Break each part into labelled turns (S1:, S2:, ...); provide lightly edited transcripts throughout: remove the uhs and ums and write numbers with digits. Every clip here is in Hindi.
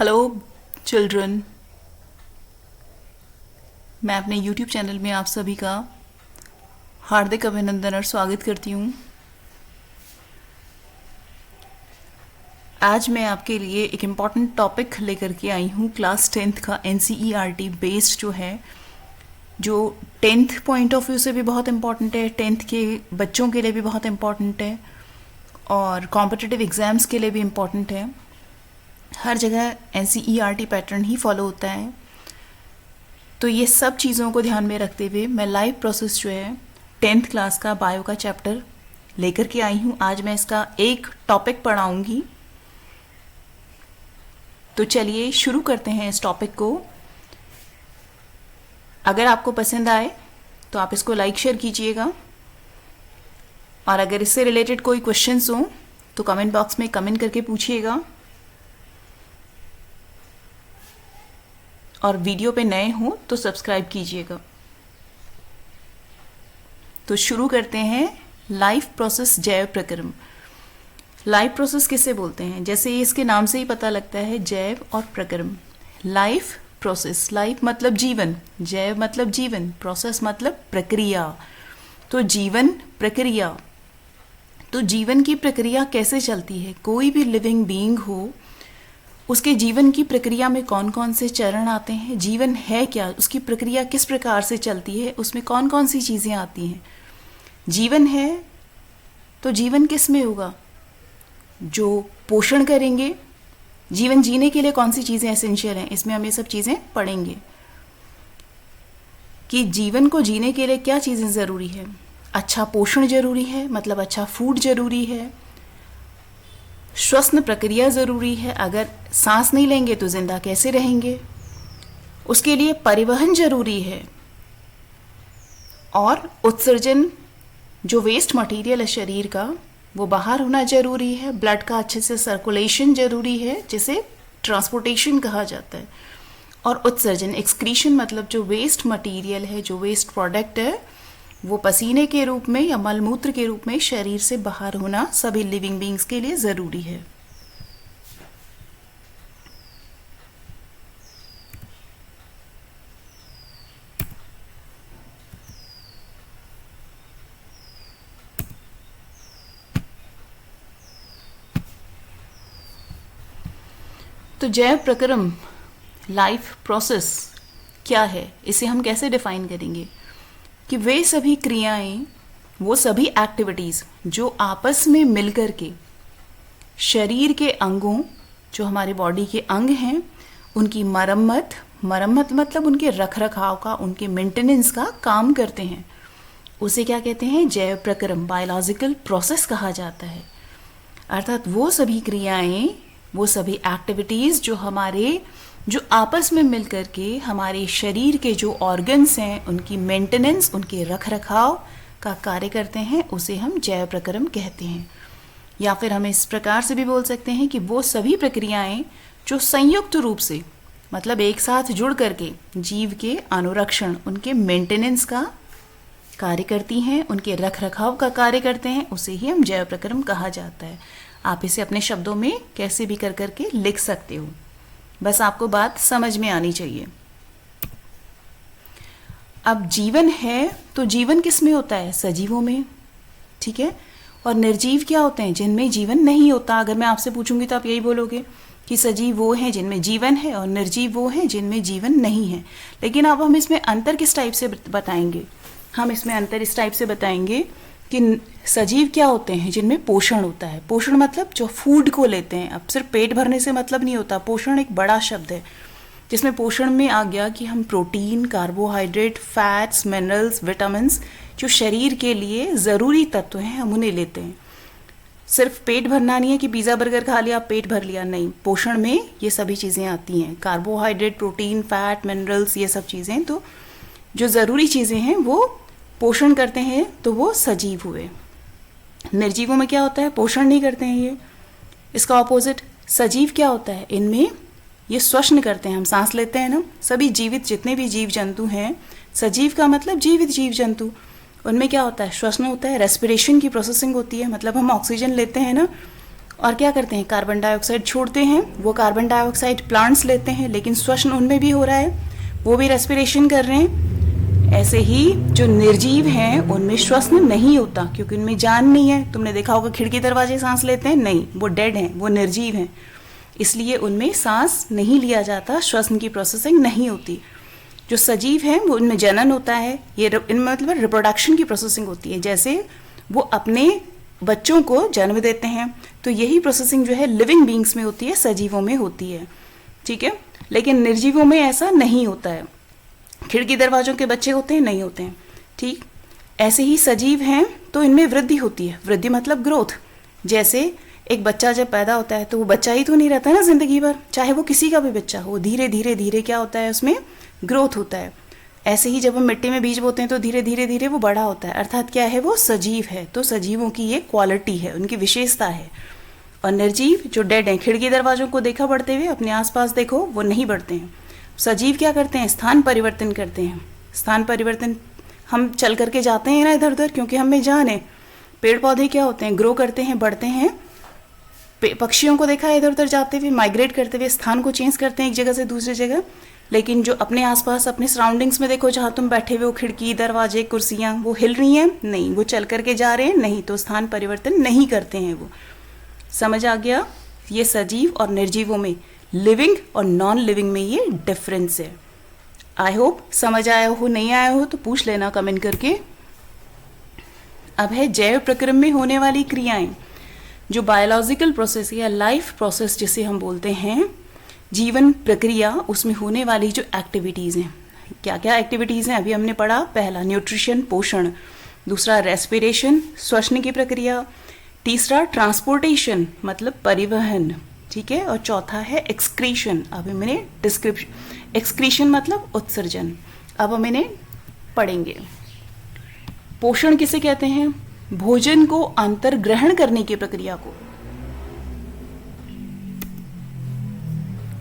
S1: Hello children. मैं अपने यूट्यूब चैनल में आप सभी का हार्दिक अभिनंदन और स्वागत करती हूँ। आज मैं आपके लिए एक इम्पॉर्टेंट टॉपिक लेकर के आई हूँ। क्लास 10th का NCERT बेस्ड जो है, जो 10th पॉइंट ऑफ व्यू से भी बहुत इम्पॉर्टेंट है, 10th के बच्चों के लिए भी बहुत इम्पॉर्टेंट है और कॉम्पिटिटिव एग्ज़ाम्स के लिए भी इम्पॉर्टेंट है। हर जगह NCERT पैटर्न ही फॉलो होता है। तो ये सब चीज़ों को ध्यान में रखते हुए मैं लाइव प्रोसेस जो है 10th क्लास का बायो का चैप्टर लेकर के आई हूँ। आज मैं इसका एक टॉपिक पढ़ाऊँगी। तो चलिए शुरू करते हैं इस टॉपिक को। अगर आपको पसंद आए तो आप इसको लाइक शेयर कीजिएगा, और अगर इससे रिलेटेड कोई क्वेश्चंस हो तो कमेंट बॉक्स में कमेंट करके पूछिएगा, और वीडियो पे नए हो तो सब्सक्राइब कीजिएगा। तो शुरू करते हैं। लाइफ प्रोसेस जैव प्रक्रम। लाइफ प्रोसेस किसे बोलते हैं? जैसे इसके नाम से ही पता लगता है, जैव और प्रक्रम। लाइफ प्रोसेस, लाइफ मतलब जीवन, जैव मतलब जीवन, प्रोसेस मतलब प्रक्रिया। तो जीवन प्रक्रिया, तो जीवन की प्रक्रिया कैसे चलती है? कोई भी लिविंग बीइंग हो, उसके जीवन की प्रक्रिया में कौन कौन से चरण आते हैं, जीवन है क्या, उसकी प्रक्रिया किस प्रकार से चलती है, उसमें कौन कौन सी चीज़ें आती हैं। जीवन है तो जीवन किस में होगा? जो पोषण करेंगे। जीवन जीने के लिए कौन सी चीज़ें एसेंशियल हैं, इसमें हम ये सब चीज़ें पढ़ेंगे कि जीवन को जीने के लिए क्या चीज़ें ज़रूरी है। अच्छा पोषण ज़रूरी है, मतलब अच्छा फूड ज़रूरी है। श्वसन प्रक्रिया ज़रूरी है, अगर सांस नहीं लेंगे तो जिंदा कैसे रहेंगे। उसके लिए परिवहन ज़रूरी है, और उत्सर्जन, जो वेस्ट मटेरियल है शरीर का, वो बाहर होना ज़रूरी है। ब्लड का अच्छे से सर्कुलेशन ज़रूरी है, जिसे ट्रांसपोर्टेशन कहा जाता है। और उत्सर्जन, एक्सक्रीशन, मतलब जो वेस्ट मटेरियल है, जो वेस्ट प्रोडक्ट है, वो पसीने के रूप में या मलमूत्र के रूप में शरीर से बाहर होना सभी लिविंग बीइंग्स के लिए ज़रूरी है। तो जैव प्रक्रम, लाइफ प्रोसेस क्या है, इसे हम कैसे डिफाइन करेंगे? कि वे सभी क्रियाएं, वो सभी एक्टिविटीज़ जो आपस में मिलकर के शरीर के अंगों, जो हमारे बॉडी के अंग हैं, उनकी मरम्मत मतलब उनके रख रखाव का, उनके मेंटेनेंस का काम करते हैं। उसे क्या कहते हैं? जैव प्रक्रम, बायोलॉजिकल प्रोसेस कहा जाता है। अर्थात वो सभी क्रियाएं, वो सभी एक्टिविटीज़ जो आपस में मिलकर के हमारे शरीर के जो ऑर्गन्स हैं, उनकी मेंटेनेंस, उनके रख रखाव का कार्य करते हैं, उसे हम जैव प्रक्रम कहते हैं। या फिर हम इस प्रकार से भी बोल सकते हैं कि वो सभी प्रक्रियाएं जो संयुक्त रूप से, मतलब एक साथ जुड़ करके जीव के अनुरक्षण, उनके मेंटेनेंस का कार्य करती हैं, उनके रख रखाव का कार्य करते हैं, उसे ही हम जैव प्रक्रम कहा जाता है। आप इसे अपने शब्दों में कैसे भी कर करके लिख सकते हो, बस आपको बात समझ में आनी चाहिए। अब जीवन है तो जीवन किस में होता है? सजीवों में, ठीक है। और निर्जीव क्या होते हैं? जिनमें जीवन नहीं होता। अगर मैं आपसे पूछूंगी तो आप यही बोलोगे कि सजीव वो हैं जिनमें जीवन है, और निर्जीव वो हैं जिनमें जीवन नहीं है। लेकिन अब हम इसमें अंतर किस टाइप से बताएंगे? हम इसमें अंतर इस टाइप से बताएंगे कि सजीव क्या होते हैं? जिनमें पोषण होता है। पोषण मतलब जो फूड को लेते हैं। अब सिर्फ पेट भरने से मतलब नहीं होता, पोषण एक बड़ा शब्द है, जिसमें पोषण में आ गया कि हम protein, carbohydrate, fats, minerals, vitamins, जो शरीर के लिए ज़रूरी तत्व हैं, हम उन्हें लेते हैं। सिर्फ पेट भरना नहीं है कि पिज़्ज़ा बर्गर खा लिया पेट भर लिया, नहीं। पोषण में ये सभी चीज़ें आती हैं, कार्बोहाइड्रेट, प्रोटीन, फैट, मिनरल्स, ये सब चीज़ें। तो जो ज़रूरी चीज़ें हैं वो पोषण करते हैं, तो वो सजीव हुए। निर्जीवों में क्या होता है? पोषण नहीं करते हैं ये। इसका ऑपोजिट सजीव क्या होता है? इनमें ये श्वसन करते हैं, हम सांस लेते हैं ना। सभी जीवित जितने भी जीव जंतु हैं, सजीव का मतलब जीवित जीव जंतु, उनमें क्या होता है? श्वसन होता है, रेस्पिरेशन की प्रोसेसिंग होती है, मतलब हम ऑक्सीजन लेते हैं ना, और क्या करते हैं, कार्बन डाइऑक्साइड छोड़ते हैं। वो कार्बन डाइऑक्साइड प्लांट्स लेते हैं, लेकिन श्वसन उनमें भी हो रहा है, वो भी रेस्पिरेशन कर रहे हैं। ऐसे ही जो निर्जीव हैं उनमें श्वसन नहीं होता, क्योंकि उनमें जान नहीं है। तुमने देखा होगा खिड़की दरवाजे सांस लेते हैं, नहीं, वो डेड हैं, वो निर्जीव हैं, इसलिए उनमें सांस नहीं लिया जाता, श्वसन की प्रोसेसिंग नहीं होती। जो सजीव हैं वो उनमें जनन होता है, ये इनमें मतलब रिप्रोडक्शन की प्रोसेसिंग होती है, जैसे वो अपने बच्चों को जन्म देते हैं। तो यही प्रोसेसिंग जो है लिविंग बींग्स में होती है, सजीवों में होती है, ठीक है। लेकिन निर्जीवों में ऐसा नहीं होता है। खिड़की दरवाजों के बच्चे होते हैं, नहीं होते हैं, ठीक। ऐसे ही सजीव हैं तो इनमें वृद्धि होती है। वृद्धि मतलब ग्रोथ। जैसे एक बच्चा जब पैदा होता है तो वो बच्चा ही तो नहीं रहता ना जिंदगी भर, चाहे वो किसी का भी बच्चा हो, धीरे धीरे धीरे क्या होता है, उसमें ग्रोथ होता है। ऐसे ही जब हम मिट्टी में बीज बोते हैं तो धीरे धीरे धीरे वो बड़ा होता है, अर्थात क्या है, वो सजीव है। तो सजीवों की ये क्वालिटी है, उनकी विशेषता है। और निर्जीव जो डेड हैं, खिड़की दरवाजों को देखा बढ़ते हुए, अपने आसपास देखो, वो नहीं बढ़ते हैं। सजीव क्या करते हैं, स्थान परिवर्तन करते हैं। स्थान परिवर्तन, हम चल करके जाते हैं ना इधर उधर, क्योंकि हमें जान है। पेड़ पौधे क्या होते हैं, ग्रो करते हैं, बढ़ते हैं। पक्षियों को देखा है इधर उधर जाते हुए, माइग्रेट करते हुए, स्थान को चेंज करते हैं एक जगह से दूसरी जगह। लेकिन जो अपने आसपास अपने सराउंडिंग्स में देखो, जहाँ तुम बैठे हुए हो, खिड़की दरवाजे कुर्सियाँ, वो हिल रही हैं, नहीं, वो चल करके जा रहे हैं, नहीं, तो स्थान परिवर्तन नहीं करते हैं वो। समझ आ गया, ये सजीव और निर्जीवों में, लिविंग और नॉन लिविंग में ये डिफरेंस है। आई होप समझ आया हो, नहीं आया हो तो पूछ लेना कमेंट करके। अब है जैव प्रक्रम में होने वाली क्रियाएं, जो बायोलॉजिकल प्रोसेस या लाइफ प्रोसेस जिसे हम बोलते हैं, जीवन प्रक्रिया, उसमें होने वाली जो एक्टिविटीज़ हैं। क्या क्या एक्टिविटीज़ हैं अभी हमने पढ़ा, पहला न्यूट्रिशन पोषण, दूसरा रेस्पिरेशन श्वसन की प्रक्रिया, तीसरा ट्रांसपोर्टेशन मतलब परिवहन, ठीक है, और चौथा है एक्सक्रीशन। अभी मैंने डिस्क्रिप्शन, एक्सक्रीशन मतलब उत्सर्जन, अब हम इन्हें पढ़ेंगे। पोषण किसे कहते हैं, भोजन को अंतर्ग्रहण करने की प्रक्रिया को।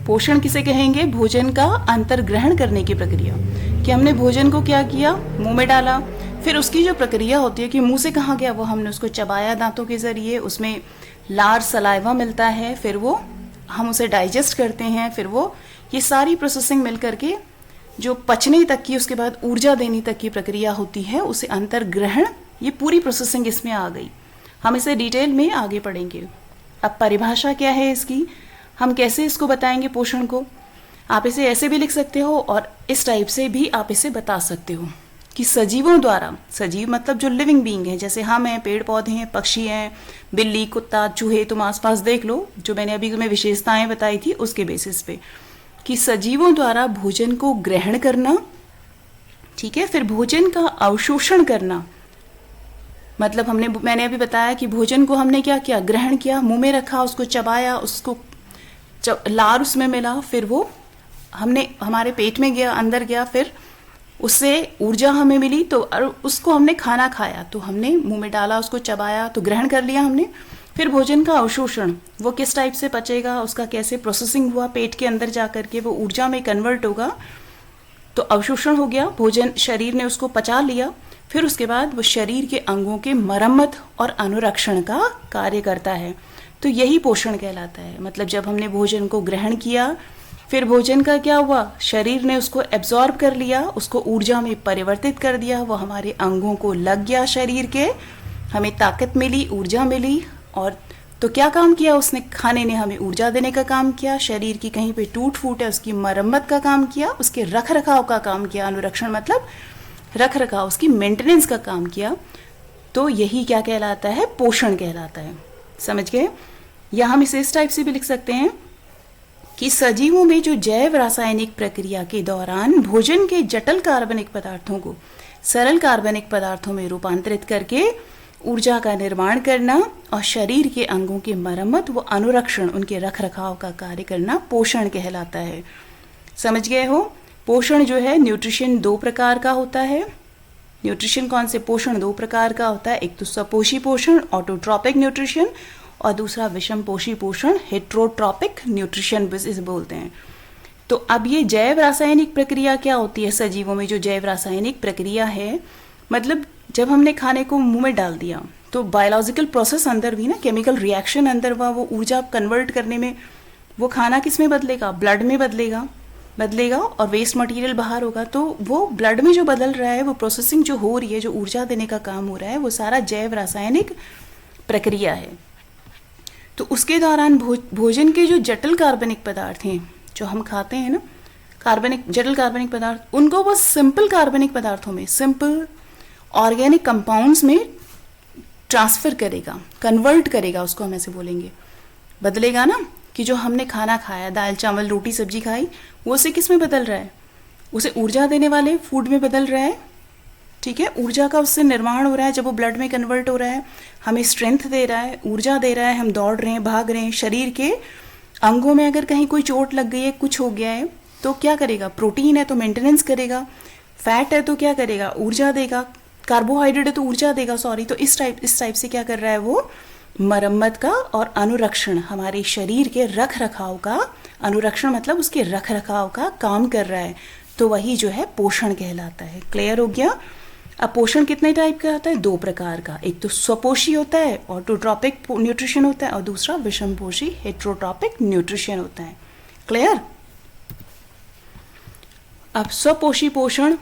S1: पोषण किसे कहेंगे, भोजन का अंतर्ग्रहण करने की प्रक्रिया, कि हमने भोजन को क्या किया, मुंह में डाला, फिर उसकी जो प्रक्रिया होती है कि मुंह से कहाँ गया, वो हमने उसको चबाया दांतों के जरिए, उसमें लार सलाइवा मिलता है, फिर वो हम उसे डाइजेस्ट करते हैं, फिर वो ये सारी प्रोसेसिंग मिल करके जो पचने तक की, उसके बाद ऊर्जा देने तक की प्रक्रिया होती है, उसे अंतर्ग्रहण, ये पूरी प्रोसेसिंग इसमें आ गई। हम इसे डिटेल में आगे पढ़ेंगे। अब परिभाषा क्या है इसकी, हम कैसे इसको बताएंगे पोषण को। आप इसे ऐसे भी लिख सकते हो और इस टाइप से भी आप इसे बता सकते हो कि सजीवों द्वारा, सजीव मतलब जो लिविंग बीइंग है, जैसे हम हैं, पेड़ पौधे हैं, पक्षी हैं, बिल्ली, कुत्ता, चूहे, तुम आसपास देख लो, जो मैंने अभी तुम्हें विशेषताएं बताई थी उसके बेसिस पे, कि सजीवों द्वारा भोजन को ग्रहण करना, ठीक है, फिर भोजन का अवशोषण करना, मतलब मैंने अभी बताया कि भोजन को हमने क्या किया, ग्रहण किया, मुंह में रखा, उसको चबाया, उसको लार उसमें मिला, फिर वो हमने हमारे पेट में गया, अंदर गया, फिर उससे ऊर्जा हमें मिली, तो उसको हमने खाना खाया, तो हमने मुंह में डाला, उसको चबाया, तो ग्रहण कर लिया हमने। फिर भोजन का अवशोषण, वो किस टाइप से पचेगा, उसका कैसे प्रोसेसिंग हुआ, पेट के अंदर जा करके वो ऊर्जा में कन्वर्ट होगा, तो अवशोषण हो गया, भोजन शरीर ने उसको पचा लिया। फिर उसके बाद वो शरीर के अंगों के मरम्मत और अनुरक्षण का कार्य करता है, तो यही पोषण कहलाता है। मतलब जब हमने भोजन को ग्रहण किया, फिर भोजन का क्या हुआ, शरीर ने उसको एब्जॉर्ब कर लिया, उसको ऊर्जा में परिवर्तित कर दिया, वो हमारे अंगों को लग गया शरीर के, हमें ताकत मिली, ऊर्जा मिली, और तो क्या काम किया उसने, खाने ने हमें ऊर्जा देने का काम किया, शरीर की कहीं पे टूट फूट है उसकी मरम्मत का काम किया, उसके रख रखाव का काम किया, अनुरक्षण मतलब रख रखाव, उसकी मेंटेनेंस का काम किया, तो यही क्या कहलाता है, पोषण कहलाता है। समझ गए। या हम इसे इस टाइप से भी लिख सकते हैं कि सजीवों में जो जैव रासायनिक प्रक्रिया के दौरान भोजन के जटिल कार्बनिक पदार्थों को सरल कार्बनिक पदार्थों में रूपांतरित करके ऊर्जा का निर्माण करना और शरीर के अंगों की मरम्मत व अनुरक्षण, उनके रख रखाव का कार्य करना पोषण कहलाता है। समझ गए हो। पोषण जो है, न्यूट्रिशन दो प्रकार का होता है। न्यूट्रिशन कौन से, पोषण दो प्रकार का होता है, एक तो सपोषी पोषण ऑटोट्रॉपिक न्यूट्रिशन, और दूसरा विषम पोषी पोषण हेट्रोट्रॉपिक न्यूट्रिशन इसे बोलते हैं। तो अब ये जैव रासायनिक प्रक्रिया क्या होती है सजीवों में, जो जैव रासायनिक प्रक्रिया है, मतलब जब हमने खाने को मुंह में डाल दिया तो बायोलॉजिकल प्रोसेस अंदर भी ना, केमिकल रिएक्शन अंदर हुआ, वो ऊर्जा कन्वर्ट करने में, वो खाना किस में बदलेगा, ब्लड में बदलेगा और वेस्ट मटेरियल बाहर होगा। तो वो ब्लड में जो बदल रहा है, वो प्रोसेसिंग जो हो रही है, जो ऊर्जा देने का काम हो रहा है, वो सारा जैव रासायनिक प्रक्रिया है। तो उसके दौरान भोजन के जो जटिल कार्बनिक पदार्थ हैं जो हम खाते हैं ना, जटिल कार्बनिक पदार्थ, उनको वो सिंपल कार्बनिक पदार्थों में, सिंपल ऑर्गेनिक कंपाउंड्स में ट्रांसफ़र करेगा, कन्वर्ट करेगा, उसको हम ऐसे बोलेंगे, बदलेगा ना। कि जो हमने खाना खाया, दाल चावल रोटी सब्जी खाई, वो उसे किस में बदल रहा है, उसे ऊर्जा देने वाले फूड में बदल रहा है। ठीक है, ऊर्जा का उससे निर्माण हो रहा है, जब वो ब्लड में कन्वर्ट हो रहा है, हमें स्ट्रेंथ दे रहा है, ऊर्जा दे रहा है, हम दौड़ रहे हैं, भाग रहे हैं। शरीर के अंगों में अगर कहीं कोई चोट लग गई है, कुछ हो गया है, तो क्या करेगा, प्रोटीन है तो मेंटेनेंस करेगा, फैट है तो क्या करेगा, ऊर्जा देगा, कार्बोहाइड्रेट है तो ऊर्जा देगा, सॉरी। तो इस टाइप से क्या कर रहा है वो, मरम्मत का और अनुरक्षण, हमारे शरीर के रख रखाव का, अनुरक्षण मतलब उसके रख रखाव का काम कर रहा है। तो वही जो है पोषण कहलाता है। क्लियर हो गया। अब पोषण कितने टाइप का होता है, 2 प्रकार का, एक तो स्वपोषी होता है, ऑटोट्रॉपिक न्यूट्रिशन होता है, और दूसरा विषमपोषी हेट्रोट्रॉपिक न्यूट्रिशन होता है। क्लियर। अब स्वपोषी पोषण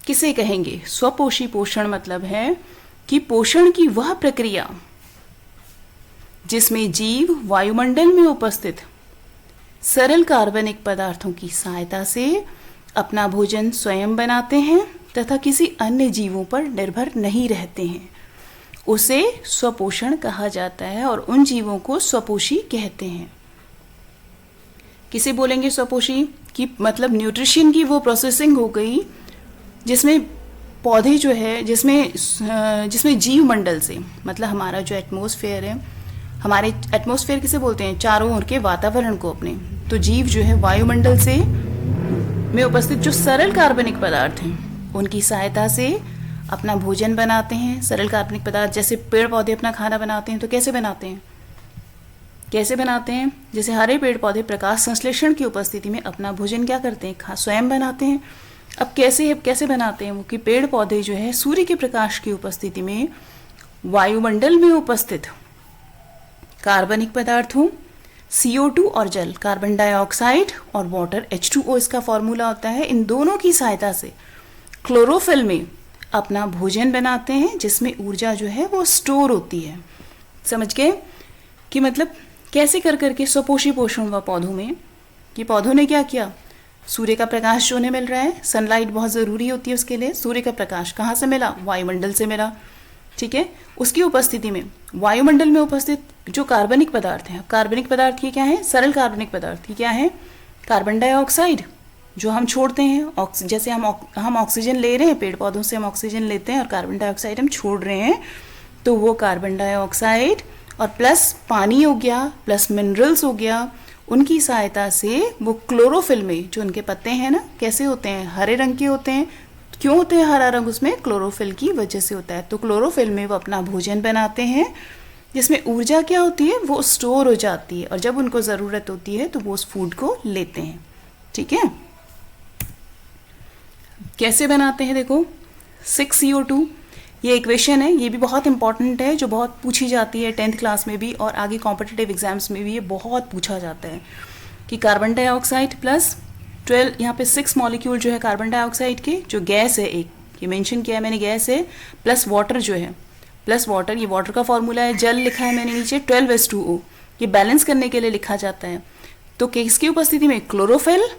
S1: किसे कहेंगे, स्वपोषी पोषण मतलब है कि पोषण की वह प्रक्रिया जिसमें जीव वायुमंडल में उपस्थित सरल कार्बनिक पदार्थों की सहायता से अपना भोजन स्वयं बनाते हैं तथा किसी अन्य जीवों पर निर्भर नहीं रहते हैं, उसे स्वपोषण कहा जाता है, और उन जीवों को स्वपोषी कहते हैं। किसे बोलेंगे स्वपोषी, कि मतलब न्यूट्रिशन की वो प्रोसेसिंग हो गई जिसमें पौधे जो है, जिसमें जीव मंडल से, मतलब हमारा जो एटमॉस्फेयर है, हमारे एटमॉस्फेयर किसे बोलते हैं, चारों ओर के वातावरण को अपने, तो जीव जो है वायुमंडल से में उपस्थित जो सरल कार्बनिक पदार्थ हैं उनकी सहायता से अपना भोजन बनाते हैं। सरल कार्बनिक पदार्थ जैसे पेड़ पौधे अपना खाना बनाते हैं, तो कैसे बनाते हैं, जैसे हरे पेड़ पौधे प्रकाश संश्लेषण की उपस्थिति में अपना भोजन क्या करते हैं, स्वयं बनाते हैं। अब कैसे बनाते हैं वो, कि पेड़ पौधे जो है सूर्य के प्रकाश की उपस्थिति में वायुमंडल में उपस्थित कार्बनिक पदार्थों CO2 और जल, कार्बन डाइऑक्साइड और वाटर H2O इसका फॉर्मूला होता है, इन दोनों की सहायता से क्लोरोफिल में अपना भोजन बनाते हैं, जिसमें ऊर्जा जो है वो स्टोर होती है। समझ गए कि मतलब कैसे कर करके स्वपोषी पोषण हुआ पौधों में, कि पौधों ने क्या किया, सूर्य का प्रकाश जो उन्हें मिल रहा है, सनलाइट बहुत ज़रूरी होती है उसके लिए, सूर्य का प्रकाश कहाँ से मिला, वायुमंडल से मिला। ठीक है, उसकी उपस्थिति में वायुमंडल में उपस्थित जो कार्बनिक पदार्थ हैं, कार्बनिक पदार्थ ये क्या है, सरल कार्बनिक पदार्थ ये क्या है, कार्बन डाइऑक्साइड जो हम छोड़ते हैं, जैसे हम ऑक्सीजन ले रहे हैं, पेड़ पौधों से हम ऑक्सीजन लेते हैं और कार्बन डाइऑक्साइड हम छोड़ रहे हैं, तो वो कार्बन डाइऑक्साइड और प्लस पानी हो गया, प्लस मिनरल्स हो गया, उनकी सहायता से वो क्लोरोफिल में, जो उनके पत्ते हैं ना कैसे होते हैं, हरे रंग के होते हैं। क्यों होते हैं हरा रंग, उसमें क्लोरोफिल की वजह से होता है। तो क्लोरोफिल में वो अपना भोजन बनाते हैं, जिसमें ऊर्जा क्या होती है, वो स्टोर हो जाती है, और जब उनको ज़रूरत होती है तो वो उस फूड को लेते हैं। ठीक है, कैसे बनाते हैं देखो, 6CO2 ये इक्वेशन है, ये भी बहुत इंपॉर्टेंट है, जो बहुत पूछी जाती है 10th क्लास में भी, और आगे कॉम्पिटिटिव एग्जाम्स में भी ये बहुत पूछा जाता है, कि कार्बन डाइऑक्साइड प्लस 12, यहाँ पे 6 मॉलिक्यूल जो है कार्बन डाइऑक्साइड के, जो गैस है एक, ये मेंशन किया है मैंने, गैस है, प्लस वाटर जो है, प्लस वाटर, ये वाटर का फॉर्मूला है, जल लिखा है मैंने नीचे 12:2O, ये बैलेंस करने के लिए लिखा जाता है। तो किसकी उपस्थिति में, क्लोरोफिल,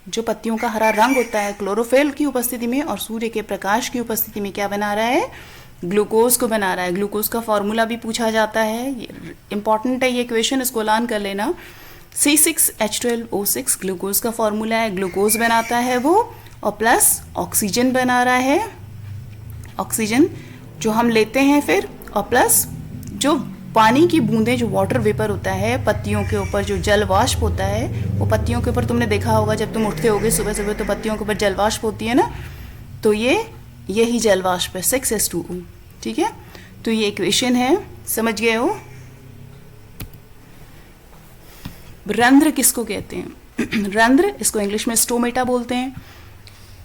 S1: जो पत्तियों का हरा रंग होता है, क्लोरोफिल की उपस्थिति में, और सूर्य के प्रकाश की उपस्थिति में क्या बना रहा है, ग्लूकोज को बना रहा है। ग्लूकोज का फॉर्मूला भी पूछा जाता है, इंपॉर्टेंट है ये इक्वेशन, इसको लान कर लेना। C6H12O6 ग्लूकोज का फॉर्मूला है, ग्लूकोज बनाता है वो, और प्लस ऑक्सीजन बना रहा है, ऑक्सीजन जो हम लेते हैं फिर, और प्लस जो पानी की बूंदें, जो वाटर वेपर होता है, पत्तियों के ऊपर जो जल वाष्प होता है, वो पत्तियों के ऊपर तुमने देखा होगा जब तुम उठते होगे सुबह सुबह, तो पत्तियों के ऊपर जल वाष्प होती है ना, तो यही जल वाष्प है 6H2O। ठीक है, तो ये इक्वेशन है, समझ गए हो। रंध्र किसको कहते हैं, रंध्र, इसको इंग्लिश में स्टोमेटा बोलते हैं।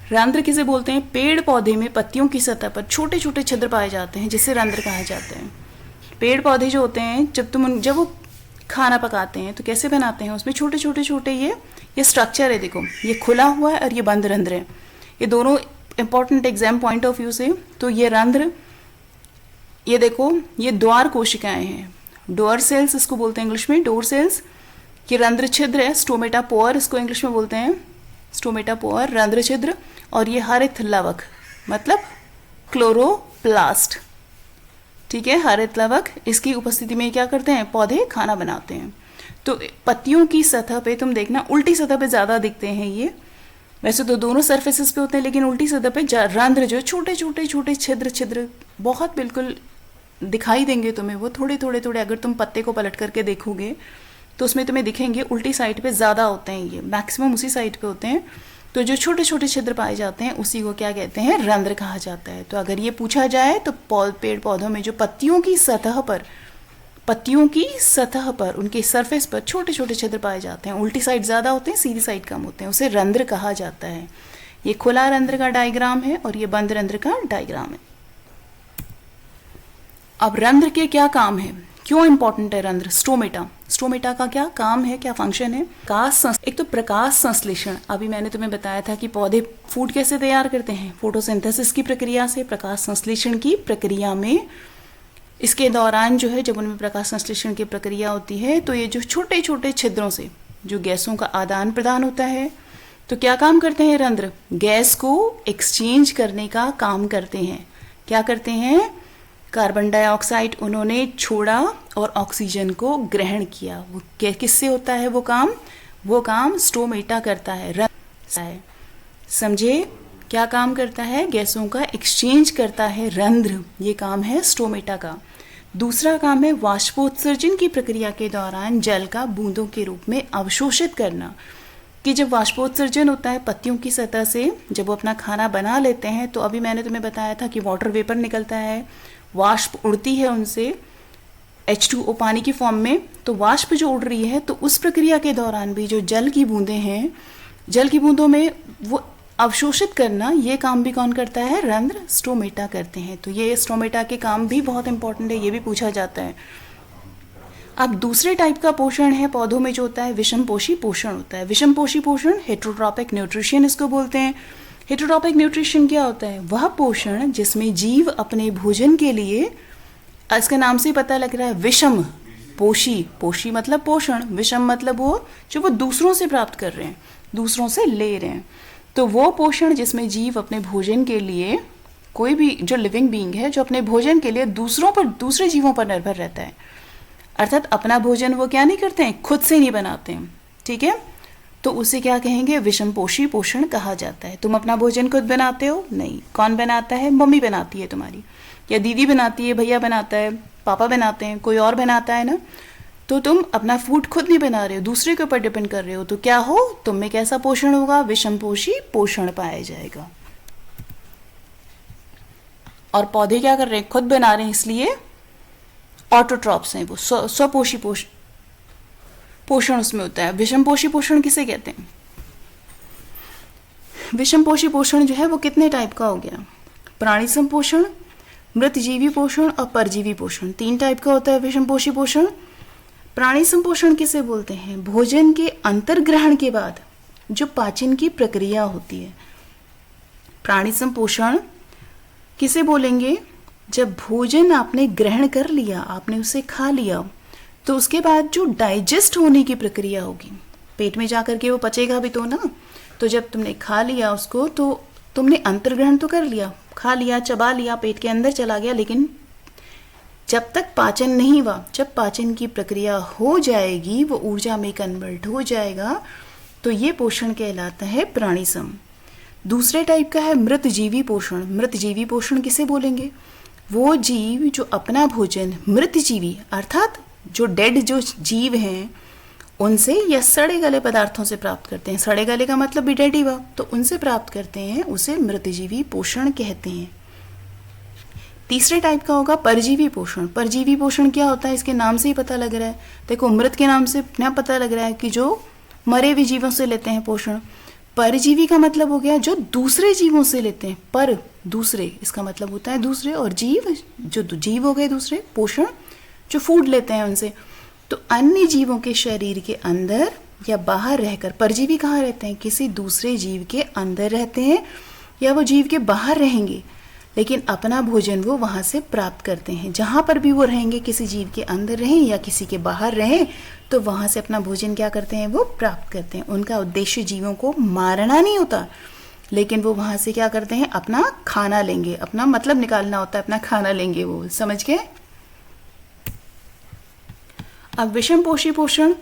S1: रंध्र किसे बोलते हैं? पेड़ पौधे में पत्तियों की सतह पर छोटे छोटे छिद्र पाए जाते हैं जिसे रंध्र कहा जाता है। पेड़ पौधे जो होते हैं जब वो खाना पकाते हैं तो कैसे बनाते हैं? उसमें छोटे छोटे छोटे ये स्ट्रक्चर है, देखो ये खुला हुआ है और ये बंद रंध्र है। ये दोनों important exam point of view से, तो ये रंध्र, ये देखो ये द्वार कोशिकाएं हैं, डोर सेल्स इसको बोलते हैं इंग्लिश में, डोर सेल्स। ये रंध्र छिद्र है, स्टोमेटा पोअर इसको इंग्लिश में बोलते हैं, स्टोमेटा पोअर रंध्र छिद्र। और ये हरित लवक मतलब क्लोरोप्लास्ट, ठीक है, हरित लवक, इसकी उपस्थिति में क्या करते हैं? पौधे खाना बनाते हैं। तो पत्तियों की सतह पे तुम देखना उल्टी सतह पे ज़्यादा दिखते हैं ये, वैसे तो दोनों सरफेसेस पे होते हैं लेकिन उल्टी सतह पे रंध्र जो छोटे छोटे छोटे छिद्र बहुत बिल्कुल दिखाई देंगे तुम्हें, वो थोड़े थोड़े थोड़े, अगर तुम पत्ते को पलट करके देखोगे तो उसमें तुम्हें दिखेंगे उल्टी साइड पे ज़्यादा होते हैं, ये मैक्सिमम उसी साइड पे होते हैं। तो जो छोटे छोटे छिद्र पाए जाते हैं उसी को क्या कहते हैं? रंध्र कहा जाता है। तो अगर ये पूछा जाए तो पेड़ पौधों में जो पत्तियों की सतह पर उनके सरफेस पर छोटे छोटे छिद्र पाए जाते हैं, उल्टी साइड ज़्यादा होते हैं, सीधी साइड कम होते हैं, उसे रंध्र कहा जाता है। ये खुला रंध्र का डायग्राम है और ये बंद रंध्र का डायग्राम है। अब रंध्र के क्या काम है, क्यों इंपॉर्टेंट है रंध्र? स्टोमेटा का क्या काम है, क्या फंक्शन है? एक तो प्रकाश संश्लेषण, अभी मैंने तुम्हें बताया था कि पौधे फूड कैसे तैयार करते हैं, फोटोसिंथेसिस की प्रक्रिया से। प्रकाश संश्लेषण की प्रक्रिया में इसके दौरान जो है, जब उनमें प्रकाश संश्लेषण की प्रक्रिया होती है तो ये जो छोटे छोटे छिद्रों से जो गैसों का आदान प्रदान होता है, तो क्या काम करते हैं रंध्र? गैस को एक्सचेंज करने का काम करते हैं। क्या करते हैं? कार्बन डाइऑक्साइड उन्होंने छोड़ा और ऑक्सीजन को ग्रहण किया। वो किससे होता है वो काम स्टोमेटा करता है, समझे? क्या काम करता है? गैसों का एक्सचेंज करता है रंध्र, ये काम है स्टोमेटा का। दूसरा काम है वाष्पोत्सर्जन की प्रक्रिया के दौरान जल का बूंदों के रूप में अवशोषित करना। कि जब वाष्पोत्सर्जन होता है पत्तियों की सतह से, जब वो अपना खाना बना लेते हैं, तो अभी मैंने तुम्हें बताया था कि वाटर वेपर निकलता है, वाष्प उड़ती है उनसे H2O पानी की फॉर्म में। तो वाष्प जो उड़ रही है, तो उस प्रक्रिया के दौरान भी जो जल की बूंदें हैं, जल की बूंदों में वो अवशोषित करना, ये काम भी कौन करता है? रंध्र, स्टोमेटा करते हैं। तो ये स्टोमेटा के काम भी बहुत इंपॉर्टेंट है, ये भी पूछा जाता है। अब दूसरे टाइप का पोषण है पौधों में जो होता है, विषमपोषी पोषण होता है। विषमपोषी पोषण हेटेरोट्रॉपिक न्यूट्रिशन इसको बोलते हैं। हेटेरोट्रॉपिक न्यूट्रिशन क्या होता है? वह पोषण जिसमें जीव अपने भोजन के लिए, इसके नाम से पता लग रहा है, विषम पोषी मतलब पोषण, विषम मतलब वो जो वो दूसरों से प्राप्त कर रहे हैं, दूसरों से ले रहे हैं। तो वो पोषण जिसमें जीव अपने भोजन के लिए, कोई भी जो लिविंग बीइंग है जो अपने भोजन के लिए दूसरे जीवों पर निर्भर रहता है, अर्थात अपना भोजन वो क्या नहीं करते हैं, खुद से नहीं बनाते हैं, ठीक है, तो उसे क्या कहेंगे? विषमपोषी पोषण कहा जाता है। तुम अपना भोजन खुद बनाते हो? नहीं। कौन बनाता है? मम्मी बनाती है तुम्हारी, या दीदी बनाती है, भैया बनाता है, पापा बनाते हैं, कोई और बनाता है ना। तो तुम अपना फूड खुद नहीं बना रहे हो, दूसरे के ऊपर डिपेंड कर रहे हो, तो क्या हो, तुम में कैसा पोषण होगा? विषमपोषी पोषण पाया जाएगा। और पौधे क्या कर रहे हैं? खुद बना रहे हैं, इसलिए ऑटोट्रॉप्स हैं वो, स्वपोषी पोषण उसमें होता है। विषमपोषी पोषण किसे कहते हैं? विषमपोषी पोषण जो है वो कितने टाइप का हो गया? प्राणी संपोषण, मृतजीवी पोषण और परजीवी पोषण, 3 टाइप का होता है विषमपोषी पोषण। प्राणी संपोषण किसे बोलते हैं? भोजन के अंतर्ग्रहण के बाद जो पाचन की प्रक्रिया होती है, प्राणी संपोषण किसे बोलेंगे? जब भोजन आपने ग्रहण कर लिया, आपने उसे खा लिया, तो उसके बाद जो डाइजेस्ट होने की प्रक्रिया होगी, पेट में जाकर के वो पचेगा भी तो ना। तो जब तुमने खा लिया उसको, तो तुमने अंतर्ग्रहण तो कर लिया, खा लिया, चबा लिया, पेट के अंदर चला गया, लेकिन जब तक पाचन नहीं हुआ, जब पाचन की प्रक्रिया हो जाएगी, वो ऊर्जा में कन्वर्ट हो जाएगा, तो ये पोषण कहलाता है प्राणीसम। दूसरे टाइप का है मृतजीवी पोषण। मृतजीवी पोषण किसे बोलेंगे? वो जीव जो अपना भोजन मृतजीवी अर्थात जो डेड जो जीव हैं उनसे या सड़े गले पदार्थों से प्राप्त करते हैं। सड़े गले का मतलब भी डेड ही हुआ, तो उनसे प्राप्त करते हैं, उसे मृतजीवी पोषण कहते हैं। तीसरे टाइप का होगा परजीवी पोषण। परजीवी पोषण क्या होता है? इसके नाम से ही पता लग रहा है। देखो, मृत के नाम से क्या पता लग रहा है कि जो मरे हुए जीवों से लेते हैं पोषण। परजीवी का मतलब हो गया जो दूसरे जीवों से लेते हैं, पर दूसरे, इसका मतलब होता है दूसरे, और जीव जो जीव हो गए दूसरे, पोषण जो फूड लेते हैं उनसे। तो अन्य जीवों के शरीर के अंदर या बाहर रहकर, परजीवी कहाँ रहते हैं, किसी दूसरे जीव के अंदर रहते हैं या वो जीव के बाहर रहेंगे, लेकिन अपना भोजन वो वहाँ से प्राप्त करते हैं। जहाँ पर भी वो रहेंगे, किसी जीव के अंदर रहें या किसी के बाहर रहें, तो वहाँ से अपना भोजन क्या करते हैं, वो प्राप्त करते हैं। उनका उद्देश्य जीवों को मारना नहीं होता, लेकिन वो वहाँ से क्या करते हैं, अपना खाना लेंगे, अपना मतलब निकालना होता है, अपना खाना लेंगे वो, समझ गए। अब विषम पोषी पोषण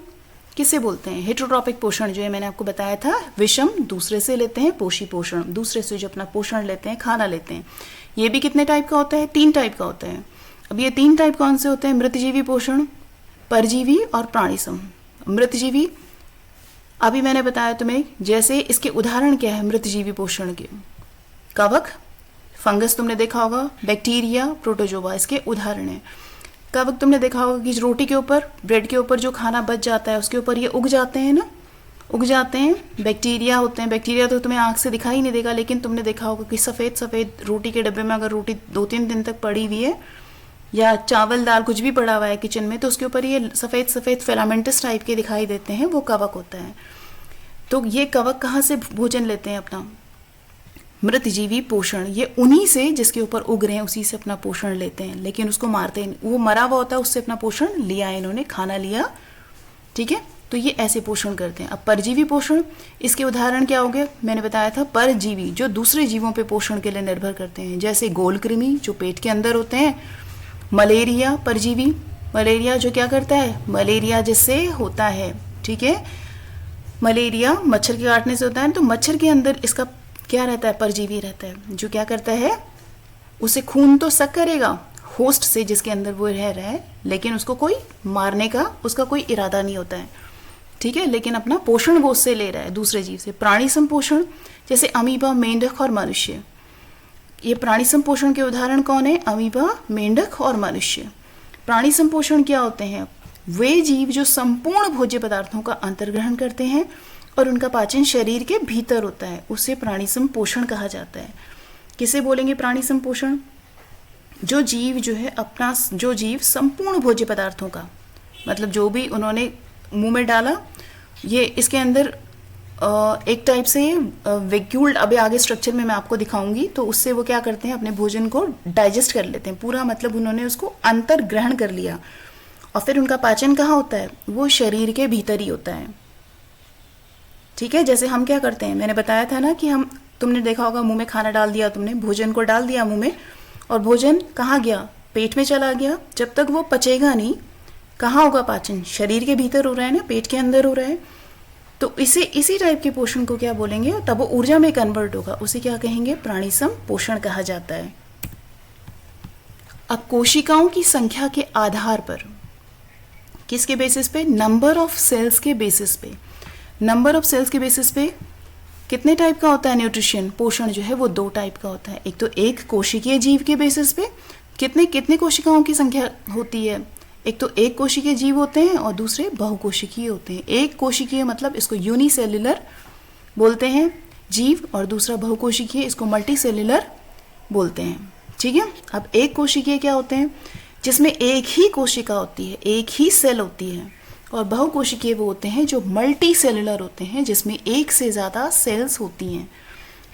S1: किसे बोलते हैं, हेटेरोट्रॉपिक पोषण जो है मैंने आपको बताया था, विषम दूसरे से लेते हैं, पोषी पोषण दूसरे से जो अपना पोषण लेते हैं, खाना लेते हैं। ये भी कितने टाइप का होता है, 3 टाइप का होता है। अब ये 3 टाइप कौन से होते हैं, मृतजीवी पोषण, परजीवी और प्राणीसम। मृतजीवी अभी मैंने बताया तुम्हें, जैसे इसके उदाहरण क्या है मृतजीवी पोषण के, कवक, फंगस तुमने देखा होगा, बैक्टीरिया, प्रोटोजोआ, इसके उदाहरण है। कवक तुमने देखा होगा कि रोटी के ऊपर, ब्रेड के ऊपर जो खाना बच जाता है उसके ऊपर ये उग जाते हैं ना, उग जाते हैं। बैक्टीरिया होते हैं, बैक्टीरिया तो तुम्हें आँख से दिखाई नहीं देगा, लेकिन तुमने देखा होगा कि सफ़ेद सफ़ेद रोटी के डब्बे में अगर रोटी 2-3 दिन तक पड़ी हुई है, या चावल दाल कुछ भी पड़ा हुआ है किचन में, तो उसके ऊपर ये सफ़ेद सफ़ेद फिलामेंटस टाइप के दिखाई देते हैं, वो कवक होता है। तो ये कवक कहाँ से भोजन लेते हैं अपना, मृतजीवी पोषण, ये उन्हीं से जिसके ऊपर उग रहे हैं उसी से अपना पोषण लेते हैं, लेकिन उसको मारते हैं, वो मरा हुआ होता है, उससे अपना पोषण लिया है इन्होंने, खाना लिया, ठीक है। तो ये ऐसे पोषण करते हैं। अब परजीवी पोषण, इसके उदाहरण क्या हो गए, मैंने बताया था परजीवी जो दूसरे जीवों पे पोषण के लिए निर्भर करते हैं, जैसे गोल कृमि जो पेट के अंदर होते हैं, मलेरिया परजीवी, मलेरिया जो क्या करता है, मलेरिया जिससे होता है, ठीक है, मलेरिया मच्छर के काटने से होता है, तो मच्छर के अंदर इसका क्या रहता है, परजीवी रहता है, जो क्या करता है, उसे खून तो सक करेगा होस्ट से जिसके अंदर वो रह रहा है, लेकिन उसको कोई मारने का उसका कोई इरादा नहीं होता है, ठीक है, लेकिन अपना पोषण वो उससे ले रहा है दूसरे जीव से। प्राणी संपोषण, जैसे अमीबा, मेंढक और मनुष्य, ये प्राणी संपोषण के उदाहरण कौन है, अमीबा, मेंढक और मनुष्य। प्राणी संपोषण क्या होते हैं, वे जीव जो संपूर्ण भोज्य पदार्थों का अंतर्ग्रहण करते हैं और उनका पाचन शरीर के भीतर होता है, उसे प्राणी संपोषण कहा जाता है। किसे बोलेंगे प्राणी संपोषण, जो जीव जो है अपना, जो जीव संपूर्ण भोज्य पदार्थों का, मतलब जो भी उन्होंने मुंह में डाला, ये इसके अंदर एक टाइप से वैक्यूल्ड, अभी आगे स्ट्रक्चर में मैं आपको दिखाऊंगी, तो उससे वो क्या करते हैं, अपने भोजन को डाइजेस्ट कर लेते हैं पूरा, मतलब उन्होंने उसको अंतर ग्रहण कर लिया, और फिर उनका पाचन कहाँ होता है, वो शरीर के भीतर ही होता है, ठीक है। जैसे हम क्या करते हैं, मैंने बताया था ना कि हम, तुमने देखा होगा मुंह में खाना डाल दिया, तुमने भोजन को डाल दिया मुंह में, और भोजन कहाँ गया, पेट में चला गया, जब तक वो पचेगा नहीं, कहाँ होगा पाचन, शरीर के भीतर हो रहा है ना, पेट के अंदर हो रहा है, तो इसी टाइप के पोषण को क्या बोलेंगे, तब वो ऊर्जा में कन्वर्ट होगा, उसे क्या कहेंगे, प्राणीसम पोषण कहा जाता है। अब कोशिकाओं की संख्या के आधार पर, किसके बेसिस पे, नंबर ऑफ सेल्स के बेसिस पे, नंबर ऑफ सेल्स के बेसिस पे कितने टाइप का होता है न्यूट्रिशन, पोषण जो है वो 2 टाइप का होता है। एक तो एक कोशिकीय जीव के बेसिस पे कितने कितने कोशिकाओं की संख्या होती है, एक तो एक कोशिकीय जीव होते हैं और दूसरे बहुकोशिकीय होते हैं। एक कोशिकीय मतलब इसको यूनिसेल्युलर बोलते हैं जीव, और दूसरा बहुकोशिकीय इसको मल्टीसेल्युलर बोलते हैं, ठीक है। अब एक कोशिकीय क्या होते हैं, जिसमें एक ही कोशिका होती है, एक ही सेल होती है, और बहुकोशिकीय वो होते हैं जो मल्टी सेलुलर होते हैं, जिसमें एक से ज़्यादा सेल्स होती हैं।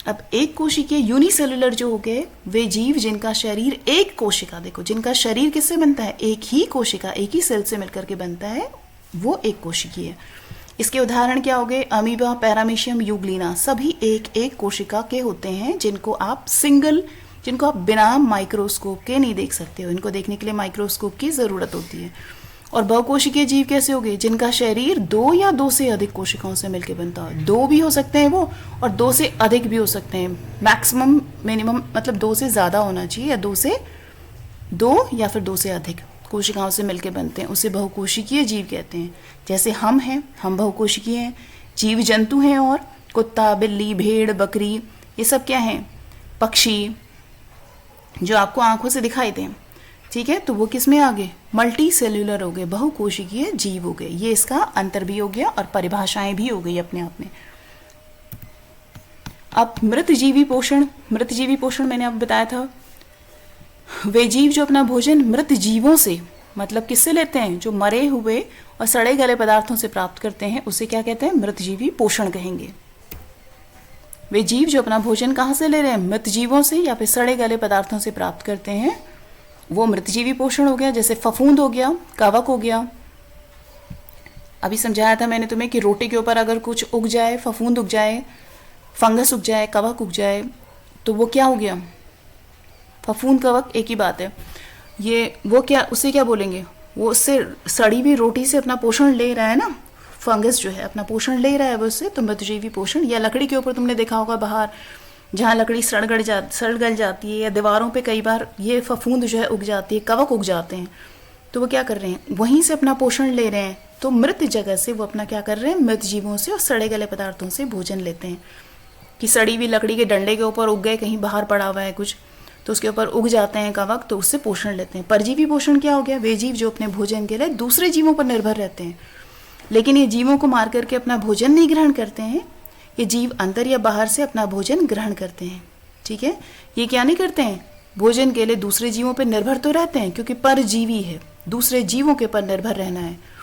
S1: अब एक कोशिकीय यूनिसेलुलर जो हो गए, वे जीव जिनका शरीर एक कोशिका, देखो जिनका शरीर किससे बनता है, एक ही कोशिका, एक ही सेल से मिलकर के बनता है, वो एक कोशिकीय। इसके उदाहरण क्या हो गए, अमीबा, पैरामीशियम, यूग्लिना, सभी एक एक कोशिका के होते हैं, जिनको आप बिना माइक्रोस्कोप के नहीं देख सकते हो, इनको देखने के लिए माइक्रोस्कोप की ज़रूरत होती है। और बहुकोशिकीय जीव कैसे हो गए, जिनका शरीर 2 या 2 से अधिक कोशिकाओं से मिलकर बनता है, 2 भी हो सकते हैं वो, और 2 से अधिक भी हो सकते हैं, मैक्सिमम मिनिमम मतलब 2 से ज़्यादा होना चाहिए, या 2 या फिर 2 से अधिक कोशिकाओं से मिलकर बनते हैं, उसे बहुकोशिकीय जीव कहते हैं। जैसे हम हैं, हम बहुकोशिकीय हैं, जीव जंतु हैं, और कुत्ता, बिल्ली, भेड़, बकरी, ये सब क्या हैं, पक्षी जो आपको आंखों से दिखाई दें, ठीक है, तो वो किस में आ गए, मल्टी सेल्यूलर हो गए, बहुकोशिकीय जीव हो गए। ये इसका अंतर भी हो गया और परिभाषाएं भी हो गई अपने आप में। अब मृतजीवी पोषण मैंने आपको बताया था, वे जीव जो अपना भोजन मृत जीवों से, मतलब किससे लेते हैं, जो मरे हुए और सड़े गले पदार्थों से प्राप्त करते हैं, उसे क्या कहते हैं, मृतजीवी पोषण कहेंगे। वे जीव जो अपना भोजन कहाँ से ले रहे हैं, मृत जीवों से या फिर सड़े गले पदार्थों से प्राप्त करते हैं, वो मृतजीवी पोषण हो गया। जैसे फफूंद हो गया, कवक हो गया। अभी समझाया था मैंने तुम्हें कि रोटी के ऊपर अगर कुछ उग जाए, फफूंद उग जाए, फंगस उग जाए, कवक उग जाए, तो वो क्या हो गया, फफूंद कवक एक ही बात है। ये वो क्या, उसे क्या बोलेंगे, वो उससे सड़ी हुई रोटी से अपना पोषण ले रहा है ना, फंगस जो है अपना पोषण ले रहा है वो उससे, तो मृतजीवी पोषण। या लकड़ी के ऊपर तुमने देखा होगा बाहर, जहाँ लकड़ी सड़ गल जाती है, या दीवारों पे कई बार ये फफूंद जो है उग जाती है, कवक उग जाते हैं, तो वो क्या कर रहे हैं, वहीं से अपना पोषण ले रहे हैं। तो मृत जगह से वो अपना क्या कर रहे हैं, मृत जीवों से और सड़े गले पदार्थों से भोजन लेते हैं। कि सड़ी हुई लकड़ी के डंडे के ऊपर उग गए, कहीं बाहर पड़ा हुआ है कुछ, तो उसके ऊपर उग जाते हैं कवक, तो उससे पोषण लेते हैं। परजीवी पोषण क्या हो गया, वे जीव जो अपने भोजन के लिए दूसरे जीवों पर निर्भर रहते हैं, लेकिन ये जीवों को मार करके अपना भोजन नहीं ग्रहण करते हैं। ये जीव अंदर या बाहर से अपना भोजन ग्रहण करते हैं। ठीक है, ये क्या नहीं करते हैं, भोजन के लिए दूसरे जीवों पर निर्भर तो रहते हैं, क्योंकि परजीवी है, दूसरे जीवों के पर निर्भर रहना है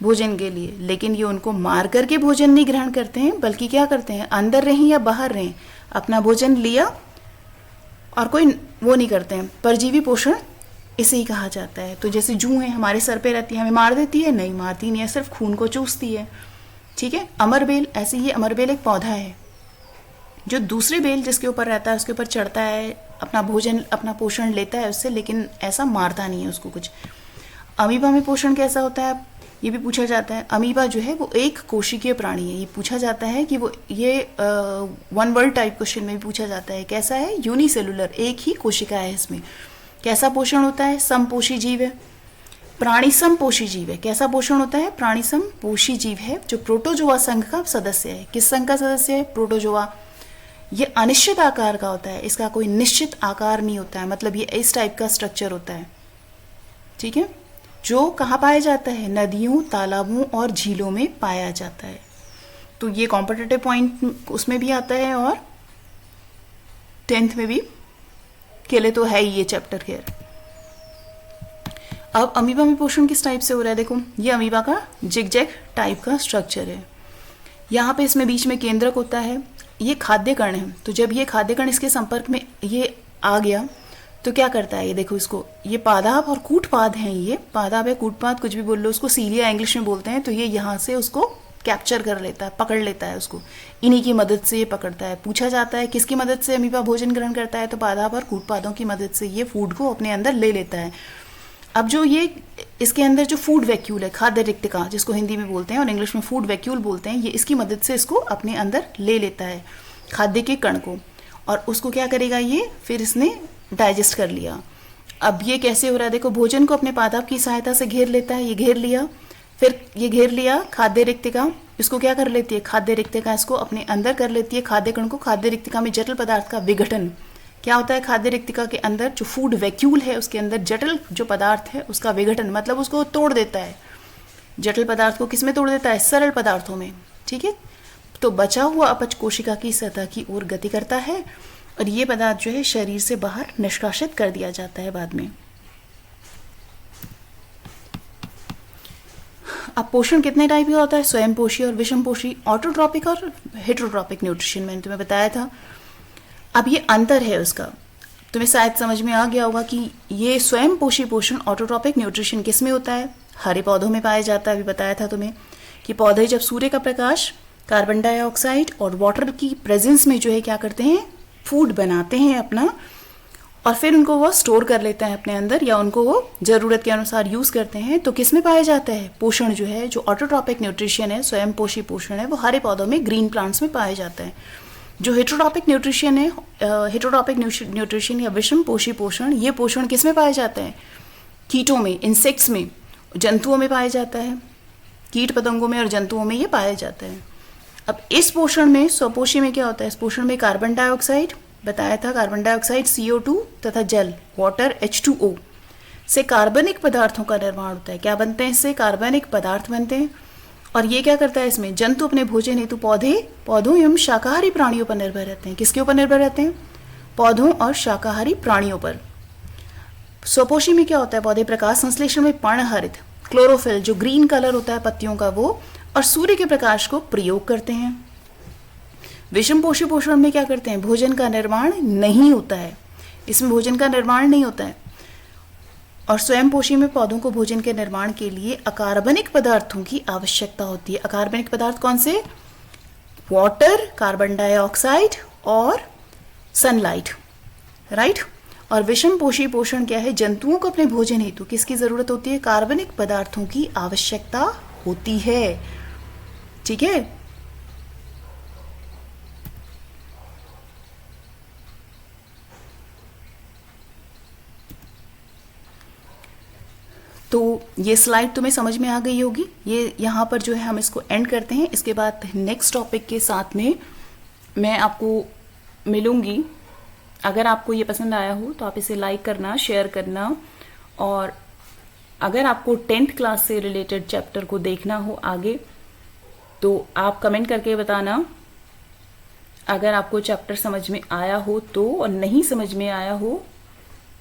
S1: भोजन के लिए, लेकिन ये उनको मार करके भोजन नहीं ग्रहण करते हैं, बल्कि क्या करते हैं, अंदर रहें या बाहर रहें, अपना भोजन लिया और कोई वो नहीं करते हैं। परजीवी पोषण इसे ही कहा जाता है। तो जैसे जूं है, हमारे सर पे रहती है, हमें मार देती है, नहीं मारती नहीं है, सिर्फ खून को चूसती है। ठीक है, अमरबेल ऐसे ही, अमरबेल एक पौधा है जो दूसरे बेल जिसके ऊपर रहता है उसके ऊपर चढ़ता है, अपना भोजन अपना पोषण लेता है उससे, लेकिन ऐसा मारता नहीं है उसको कुछ। अमीबा में पोषण कैसा होता है, ये भी पूछा जाता है। अमीबा जो है वो एक कोशिकीय प्राणी है, ये पूछा जाता है कि वो ये वन वर्ड टाइप क्वेश्चन में भी पूछा जाता है, कैसा है, यूनिसेलुलर, एक ही कोशिका है इसमें। कैसा पोषण होता है, समपोषी जीव है, प्राणी समपोषी जीव है। कैसा पोषण होता है, प्राणी समपोषी जीव है, जो प्रोटोजोआ संघ का सदस्य है। किस संघ का सदस्य है, प्रोटोजोआ। ये अनिश्चित आकार का होता है, इसका कोई निश्चित आकार नहीं होता है, मतलब ये इस टाइप का स्ट्रक्चर होता है। ठीक है, जो कहाँ पाया जाता है, नदियों, तालाबों और झीलों में पाया जाता है। तो ये कॉम्पिटिटिव पॉइंट उसमें भी आता है और 10th में भी के लिए तो है ही ये चैप्टर। खैर, अब अमीबा में पोषण किस टाइप से हो रहा है, देखो ये अमीबा का जिगजैग टाइप का स्ट्रक्चर है। यहाँ पे इसमें बीच में केंद्रक होता है, ये खाद्य कण है। तो जब ये खाद्य कण इसके संपर्क में ये आ गया तो क्या करता है, ये देखो इसको, ये पादाप और कूटपाद हैं, ये पादाप है, कूटपाद कुछ भी बोल लो उसको, सीलिया इंग्लिश में बोलते हैं। तो ये यहाँ से उसको कैप्चर कर लेता है, पकड़ लेता है उसको, इन्हीं की मदद से ये पकड़ता है। पूछा जाता है किसकी मदद से अमीबा भोजन ग्रहण करता है, तो पादाप और कूटपादों की मदद से ये फूड को अपने अंदर ले लेता है। अब जो ये इसके अंदर जो फूड वैक्यूल है, खाद्य रिक्तिका जिसको हिंदी में बोलते हैं और इंग्लिश में फूड वैक्यूल बोलते हैं, ये इसकी मदद से इसको अपने अंदर ले लेता है, खाद्य के कण को, और उसको क्या करेगा ये, फिर इसने डाइजेस्ट कर लिया। अब ये कैसे हो रहा है, देखो भोजन को अपने पादाप की सहायता से घेर लेता है, ये घेर लिया, फिर ये घेर लिया खाद्य रिक्तिका, इसको क्या कर लेती है, खाद्य रिक्तिका इसको अपने अंदर कर लेती है, खाद्य कण को। खाद्य रिक्तिका में जटिल पदार्थ का विघटन क्या होता है, खाद्य रिक्तिका के अंदर जो फूड वैक्यूल है उसके अंदर जटिल जो पदार्थ है उसका विघटन, मतलब उसको तोड़ देता है। जटिल पदार्थ को किस में तोड़ देता है, सरल पदार्थों में। ठीक है, तो बचा हुआ अपच कोशिका की सतह की ओर गति करता है और ये पदार्थ जो है शरीर से बाहर निष्कासित कर दिया जाता है बाद में। अब पोषण कितने टाइप का होता है, स्वयं पोषी और विषम पोषी, ऑटोट्रॉपिक और हेटेरोट्रॉपिक न्यूट्रिशन, मैंने तुम्हें बताया था। अब ये अंतर है उसका, तुम्हें शायद समझ में आ गया होगा कि ये स्वयं पोषी पोषण ऑटोट्रॉपिक न्यूट्रिशन किस में होता है, हरे पौधों में पाया जाता है। अभी बताया था तुम्हें कि पौधे जब सूर्य का प्रकाश, कार्बन डाइऑक्साइड और वाटर की प्रेजेंस में जो है क्या करते हैं, फूड बनाते हैं अपना, और फिर उनको वो स्टोर कर लेते हैं अपने अंदर, या उनको वो ज़रूरत के अनुसार यूज़ करते हैं। तो किस में पाया जाता है, पोषण जो है, जो ऑटोट्रॉपिक न्यूट्रिशन है, स्वयं पोषी पोषण है, वो हरे पौधों में, ग्रीन प्लांट्स में पाया जाता है। जो हेटेरोट्रॉपिक न्यूट्रिशन है, हेटेरोट्रॉपिक न्यूट्रिशन या विषम पोषी पोषण, ये पोषण किस में पाया जाता है, कीटों में, इंसेक्ट्स में, जंतुओं में पाया जाता है, कीट पतंगों में और जंतुओं में ये पाया जाता है। अब इस पोषण में, स्वपोषी में क्या होता है, इस पोषण में कार्बन डाइऑक्साइड, बताया था कार्बन डाइऑक्साइड CO2 तथा जल वाटर H2O से कार्बनिक पदार्थों का निर्माण होता है। क्या बनते हैं इससे, कार्बनिक पदार्थ बनते हैं, और ये क्या करता है इसमें, जंतु अपने भोजन हेतु पौधों एवं शाकाहारी प्राणियों पर निर्भर रहते हैं। किसके ऊपर निर्भर रहते हैं? पौधों और शाकाहारी प्राणियों पर। स्वपोषी में क्या होता है? पौधे प्रकाश संश्लेषण में पर्णहरित, क्लोरोफिल जो ग्रीन कलर होता है पत्तियों का वो, और सूर्य के प्रकाश को प्रयोग करते हैं। विषमपोषी पोषण में क्या करते हैं? भोजन का निर्माण नहीं होता है, इसमें भोजन का निर्माण नहीं होता है। और स्वयंपोषी में पौधों को भोजन के निर्माण के लिए अकार्बनिक पदार्थों की आवश्यकता होती है। अकार्बनिक पदार्थ कौन से? वाटर, कार्बन डाइऑक्साइड और सनलाइट, राइट। और विषमपोषी पोषण क्या है? जंतुओं को अपने भोजन हेतु किसकी जरूरत होती है? कार्बनिक पदार्थों की आवश्यकता होती है, ठीक है। तो ये स्लाइड तुम्हें समझ में आ गई होगी। ये यहाँ पर जो है हम इसको एंड करते हैं। इसके बाद नेक्स्ट टॉपिक के साथ में मैं आपको मिलूँगी। अगर आपको ये पसंद आया हो तो आप इसे लाइक करना, शेयर करना, और अगर आपको 10th क्लास से रिलेटेड चैप्टर को देखना हो आगे तो आप कमेंट करके बताना। अगर आपको चैप्टर समझ में आया हो तो, और नहीं समझ में आया हो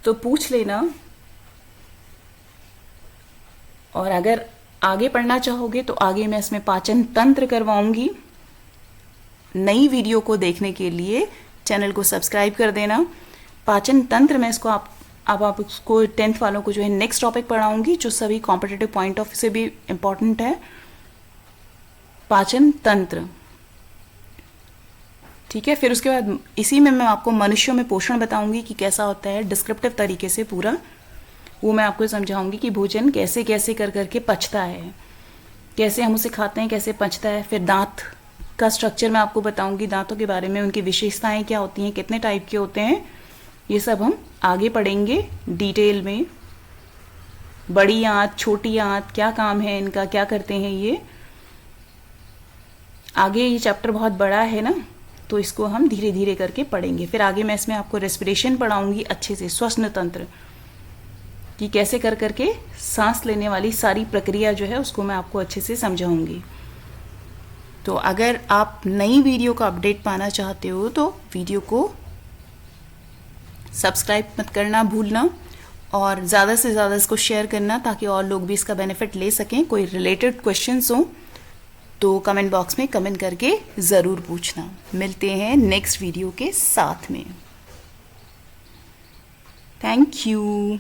S1: तो पूछ लेना। और अगर आगे पढ़ना चाहोगे तो आगे मैं इसमें पाचन तंत्र करवाऊंगी। नई वीडियो को देखने के लिए चैनल को सब्सक्राइब कर देना। पाचन तंत्र में इसको आप उसको 10th वालों को जो है नेक्स्ट टॉपिक पढ़ाऊंगी, जो सभी कॉम्पिटिटिव पॉइंट ऑफ से भी इम्पोर्टेंट है, पाचन तंत्र, ठीक है। फिर उसके बाद इसी में मैं आपको मनुष्यों में पोषण बताऊंगी कि कैसा होता है, डिस्क्रिप्टिव तरीके से पूरा वो मैं आपको समझाऊंगी कि भोजन कैसे कैसे कर करके पचता है, कैसे हम उसे खाते हैं, कैसे पचता है। फिर दांत का स्ट्रक्चर मैं आपको बताऊंगी, दांतों के बारे में, उनकी विशेषताएं क्या होती हैं, कितने टाइप के होते हैं, ये सब हम आगे पढ़ेंगे डिटेल में। बड़ी आंत, छोटी आंत, क्या काम है इनका, क्या करते हैं ये आगे। ये चैप्टर बहुत बड़ा है ना, तो इसको हम धीरे धीरे करके पढ़ेंगे। फिर आगे मैं इसमें आपको रेस्पिरेशन पढ़ाऊंगी अच्छे से, श्वसन तंत्र कि कैसे कर करके सांस लेने वाली सारी प्रक्रिया जो है उसको मैं आपको अच्छे से समझाऊंगी। तो अगर आप नई वीडियो का अपडेट पाना चाहते हो तो वीडियो को सब्सक्राइब मत करना भूलना, और ज़्यादा से ज़्यादा इसको शेयर करना ताकि और लोग भी इसका बेनिफिट ले सकें। कोई रिलेटेड क्वेश्चंस हो तो कमेंट बॉक्स में कमेंट करके ज़रूर पूछना। मिलते हैं नेक्स्ट वीडियो के साथ में। Thank you.